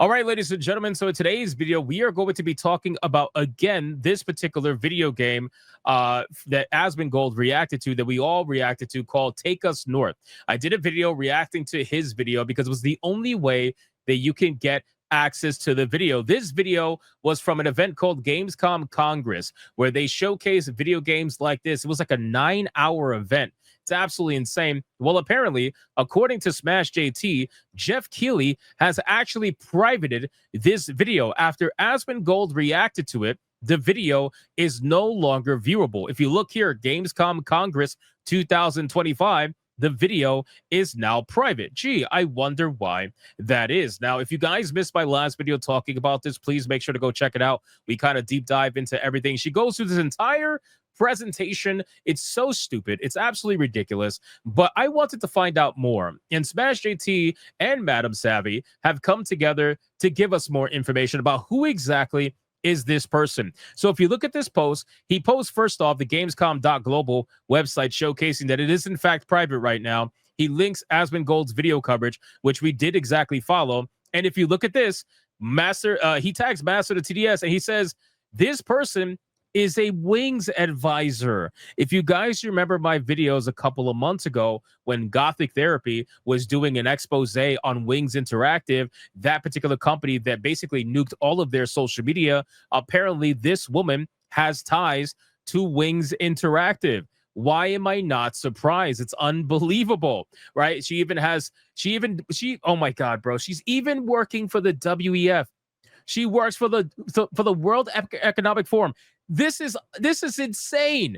All right, ladies and gentlemen. So in today's video, we are going to be talking about, again, this particular video game that Asmon Gold reacted to, that we all reacted to, called Take Us North. I did a video reacting to his video because it was the only way that you can get access to the video. This video was from an event called Gamescom Congress, where they showcase video games like this. It was like a 9-hour event. It's absolutely insane. Well, apparently, according to Smash JT, Jeff Keighley has actually privated this video after Asmon Gold reacted to it. The video is no longer viewable. If you look here, Gamescom Congress 2025, the video is now private. Gee, I wonder why that is. Now, if you guys missed my last video talking about this, please make sure to go check it out. We kind of deep dive into everything. She goes through this entire presentation. It's so stupid. It's absolutely ridiculous. But I wanted to find out more. And Smash JT and Madam Savvy have come together to give us more information about who exactly is this person. So if you look at this post, he posts first off the Gamescom.global website showcasing that it is in fact private right now. He links Asmon Gold's video coverage, which we did exactly follow. And if you look at this, he tags Master to TDS and he says, this person is a Wings advisor. If you guys remember my videos a couple of months ago when Gothic Therapy was doing an expose on Wings Interactive, that particular company that basically nuked all of their social media, apparently this woman has ties to Wings Interactive. Why am I not surprised? It's unbelievable, right? Oh my God, bro. She's even working for the WEF. She works for the World Economic Forum. This is insane.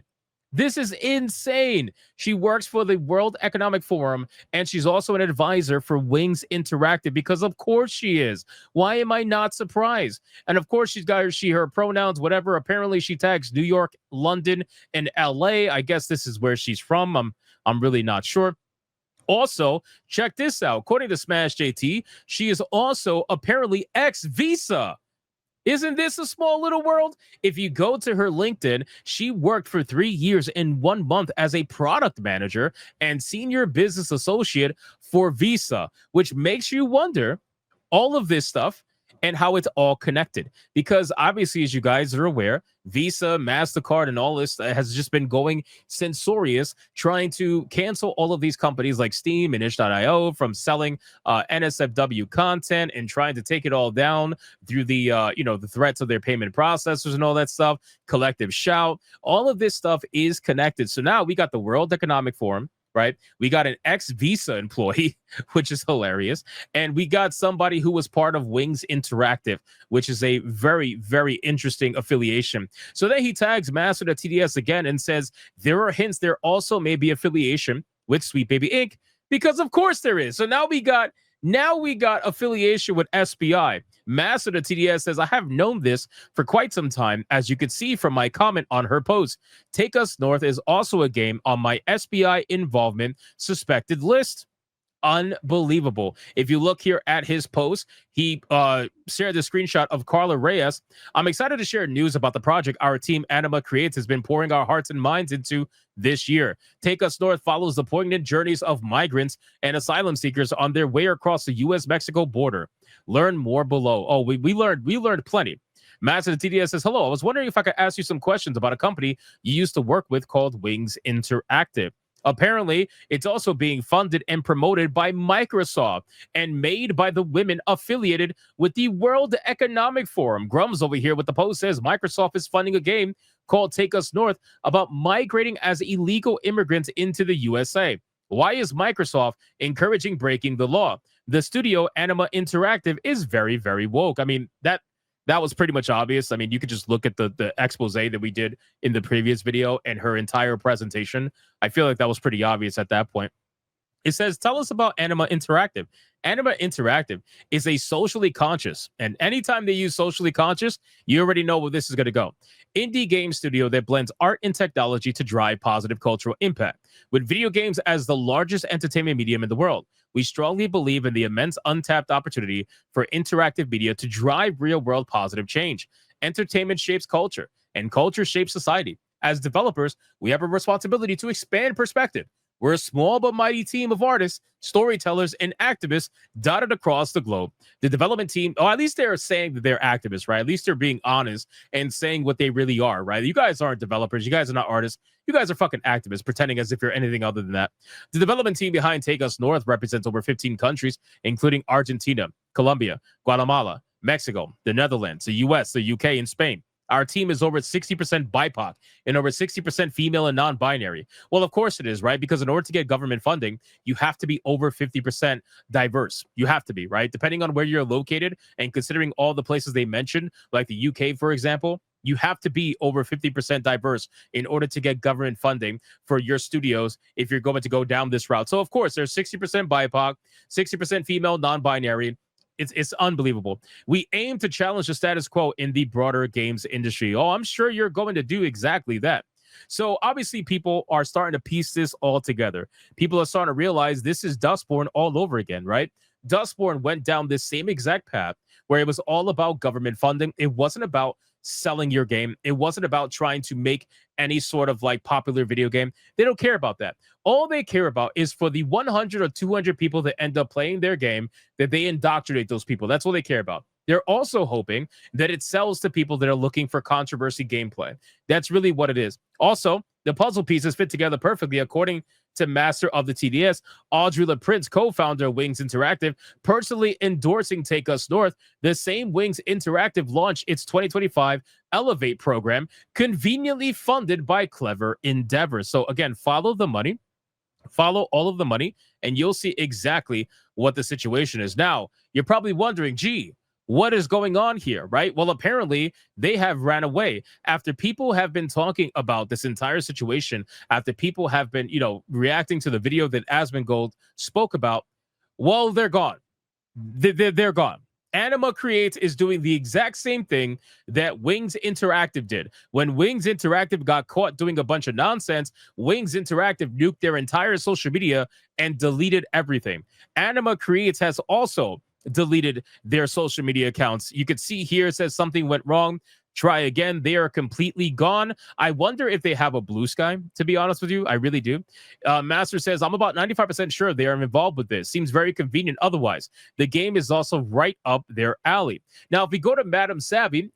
This is insane. She works for the World Economic Forum, and she's also an advisor for Wings Interactive, because of course she is. Why am I not surprised? And of course she's got her pronouns, whatever. Apparently she tags New York, London, and LA. I guess this is where she's from. I'm really not sure. Also, check this out. According to Smash JT, she is also apparently ex-Visa. Isn't this a small little world? If you go to her LinkedIn, she worked for 3 years and 1 month as a product manager and senior business associate for Visa, which makes you wonder all of this stuff and how it's all connected. Because obviously, as you guys are aware, Visa, MasterCard, and all this has just been going censorious, trying to cancel all of these companies like Steam and itch.io from selling NSFW content and trying to take it all down through the the threats of their payment processors and all that stuff. Collective shout. All of this stuff is connected. So now we got the World Economic Forum, right? We got an ex-Visa employee, which is hilarious. And we got somebody who was part of Wings Interactive, which is a very, very interesting affiliation. So then he tags Master to TDS again and says, there are hints there also may be affiliation with Sweet Baby Inc., because of course there is. So now we got affiliation with SBI. Master to TDS says, I have known this for quite some time, as you could see from my comment on her post. Take Us North is also a game on my SBI involvement suspected list. Unbelievable. If you look here at his post, he shared the screenshot of Karla Reyes. I'm excited to share news about the project our team Anima Creates has been pouring our hearts and minds into this year. Take Us North follows the poignant journeys of migrants and asylum seekers on their way across the U.S.-Mexico border. Learn more below. Oh, we learned plenty. Master TDS says, hello, I was wondering if I could ask you some questions about a company you used to work with called Wings Interactive. Apparently, it's also being funded and promoted by Microsoft and made by the women affiliated with the World Economic Forum. Grums over here with the post says Microsoft is funding a game called Take Us North about migrating as illegal immigrants into the USA. Why is Microsoft encouraging breaking the law? The studio Anima Interactive is very, very woke. I mean, that was pretty much obvious. I mean, you could just look at the expose that we did in the previous video and her entire presentation. I feel like that was pretty obvious at that point. It says, tell us about Anima Interactive. Anima Interactive is a socially conscious, and anytime they use socially conscious, you already know where this is going to go. Indie game studio that blends art and technology to drive positive cultural impact. With video games as the largest entertainment medium in the world, we strongly believe in the immense untapped opportunity for interactive media to drive real-world positive change. Entertainment shapes culture, and culture shapes society. As developers, we have a responsibility to expand perspective. We're a small but mighty team of artists, storytellers, and activists dotted across the globe. The development team, or at least they're saying that they're activists, right? At least they're being honest and saying what they really are, right? You guys aren't developers. You guys are not artists. You guys are fucking activists, pretending as if you're anything other than that. The development team behind Take Us North represents over 15 countries, including Argentina, Colombia, Guatemala, Mexico, the Netherlands, the US, the UK, and Spain. Our team is over 60% BIPOC and over 60% female and non-binary. Well, of course it is, right? Because in order to get government funding, you have to be over 50% diverse. You have to be, right? Depending on where you're located and considering all the places they mentioned, like the UK, for example, you have to be over 50% diverse in order to get government funding for your studios if you're going to go down this route. So, of course, there's 60% BIPOC, 60% female, non-binary. It's unbelievable. We aim to challenge the status quo in the broader games industry. Oh, I'm sure you're going to do exactly that. So obviously people are starting to piece this all together. People are starting to realize this is Dustborn all over again, right? Dustborn went down this same exact path where it was all about government funding. It wasn't about selling your game. It wasn't about trying to make any sort of like popular video game. They don't care about that. All they care about is for the 100 or 200 people that end up playing their game, that they indoctrinate those people. That's what they care about. They're also hoping that it sells to people that are looking for controversy gameplay. That's really what it is. Also, the puzzle pieces fit together perfectly, according to master of the TDS, Audrey LaPrince, co-founder of Wings Interactive, personally endorsing Take Us North. The same Wings Interactive launched its 2025 Elevate program, conveniently funded by Clever Endeavors. So again, follow the money. Follow all of the money, and you'll see exactly what the situation is. Now, you're probably wondering, gee, what is going on here, right? Well, apparently they have ran away after people have been talking about this entire situation, after people have been, reacting to the video that Asmongold spoke about. Well, they're gone. They're gone. Anima Creates is doing the exact same thing that Wings Interactive did. When Wings Interactive got caught doing a bunch of nonsense, Wings Interactive nuked their entire social media and deleted everything. Anima Creates has also deleted their social media accounts. You can see here it says something went wrong. Try again. They are completely gone. I wonder if they have a blue sky, to be honest with you. I really do. Master says, I'm about 95% sure they are involved with this. Seems very convenient otherwise. The game is also right up their alley. Now, if we go to Madam Savvy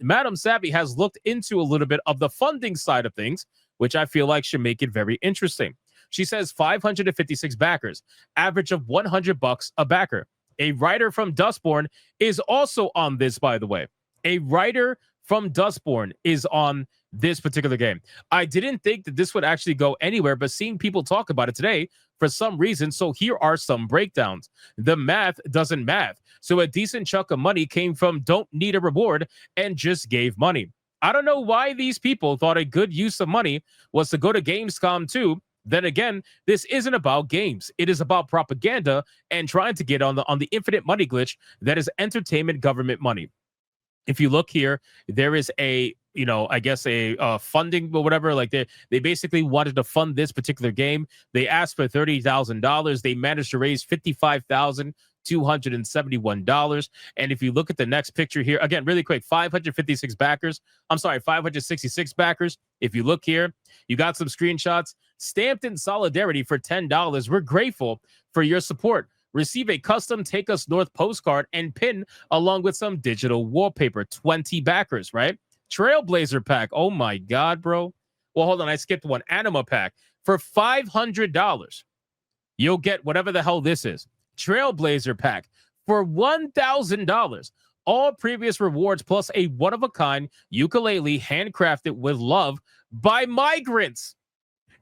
has looked into a little bit of the funding side of things, which I feel like should make it very interesting. She says 556 backers, average of $100 a backer. A writer from Dustborn is also on this, by the way. A writer from Dustborn is on this particular game. I didn't think that this would actually go anywhere, but seeing people talk about it today for some reason. So here are some breakdowns. The math doesn't math. So a decent chunk of money came from Don't Need a Reward and just gave money. I don't know why these people thought a good use of money was to go to Gamescom 2. Then again, this isn't about games. It is about propaganda and trying to get on the infinite money glitch that is entertainment government money. If you look here, there is a, I guess a funding or whatever. Like they basically wanted to fund this particular game. They asked for $30,000. They managed to raise $55,271. And if you look at the next picture here, again, really quick, 556 backers. I'm sorry, 566 backers. If you look here, you got some screenshots stamped in solidarity for $10. We're grateful for your support. Receive a custom Take Us North postcard and pin along with some digital wallpaper. 20 backers, right? Trailblazer pack. Oh my God, bro. Well, hold on. I skipped one. Anima pack for $500. You'll get whatever the hell this is. Trailblazer pack for $1,000. All previous rewards plus a one-of-a-kind ukulele handcrafted with love by migrants.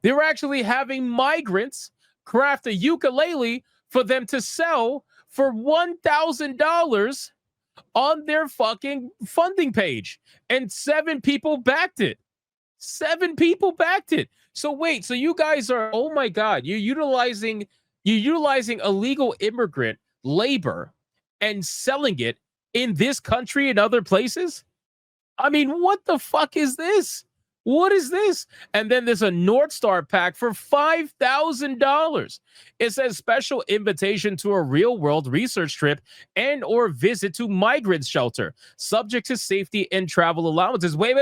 They're actually having migrants craft a ukulele for them to sell for $1,000 on their fucking funding page. And 7 people backed it. 7 people backed it. So wait, so you guys are, oh my God, you're utilizing illegal immigrant labor and selling it in this country and other places? I mean, what the fuck is this? What is this? And then there's a North Star pack for $5,000. It says special invitation to a real-world research trip and or visit to migrant shelter, subject to safety and travel allowances. Wait.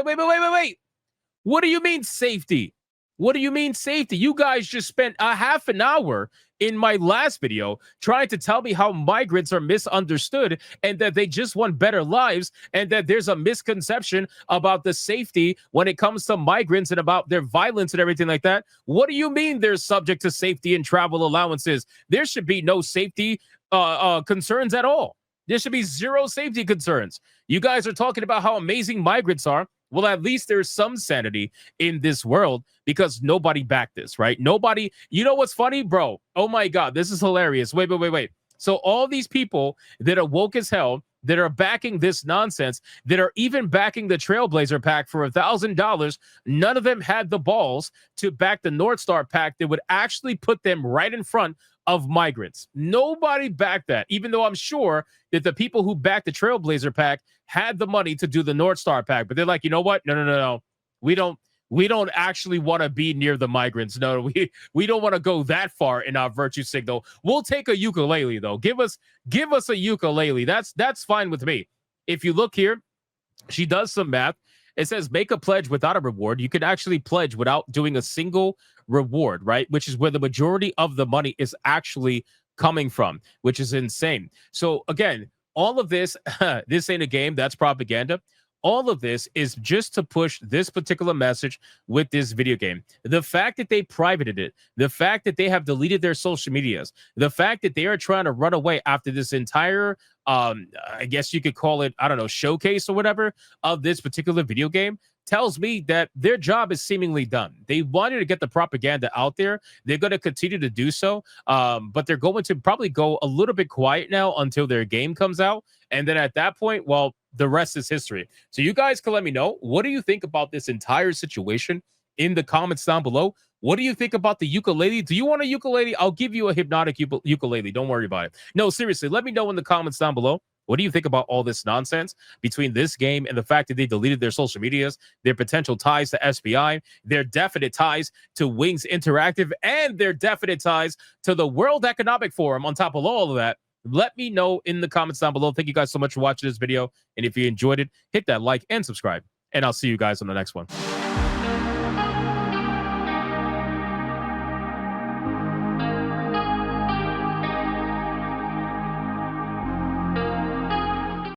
What do you mean safety? What do you mean safety? You guys just spent a half an hour in my last video trying to tell me how migrants are misunderstood and that they just want better lives and that there's a misconception about the safety when it comes to migrants and about their violence and everything like that. What do you mean they're subject to safety and travel allowances? There should be no safety concerns at all. There should be zero safety concerns. You guys are talking about how amazing migrants are. Well, at least there's some sanity in this world because nobody backed this, right? Nobody. You know what's funny, bro? Oh my God, this is hilarious. Wait. So all these people that are woke as hell, that are backing this nonsense, that are even backing the Trailblazer pack for $1,000, none of them had the balls to back the North Star pack that would actually put them right in front of migrants. Nobody backed that, even though I'm sure that the people who backed the Trailblazer pack had the money to do the North Star pack. But they're like, you know what? No. We don't actually want to be near the migrants. No, we don't want to go that far in our virtue signal. We'll take a ukulele though. Give us a ukulele. That's fine with me. If you look here, she does some math. It says make a pledge without a reward. You can actually pledge without doing a single reward, right? Which is where the majority of the money is actually coming from, which is insane. So again, all of this, this ain't a game. That's propaganda. All of this is just to push this particular message with this video game. The fact that they privated it, the fact that they have deleted their social medias, the fact that they are trying to run away after this entire, I guess you could call it, I don't know, showcase or whatever of this particular video game tells me that their job is seemingly done. They wanted to get the propaganda out there. They're going to continue to do so, but they're going to probably go a little bit quiet now until their game comes out. And then at that point, well, the rest is history. So you guys can let me know, what do you think about this entire situation in the comments down below? What do you think about the ukulele? Do you want a ukulele? I'll give you a hypnotic ukulele. Don't worry about it. No, seriously, let me know in the comments down below. What do you think about all this nonsense between this game and the fact that they deleted their social medias, their potential ties to SBI, their definite ties to Wings Interactive, and their definite ties to the World Economic Forum on top of all of that? Let me know in the comments down below. Thank you guys so much for watching this video. And if you enjoyed it, hit that like and subscribe. And I'll see you guys on the next one.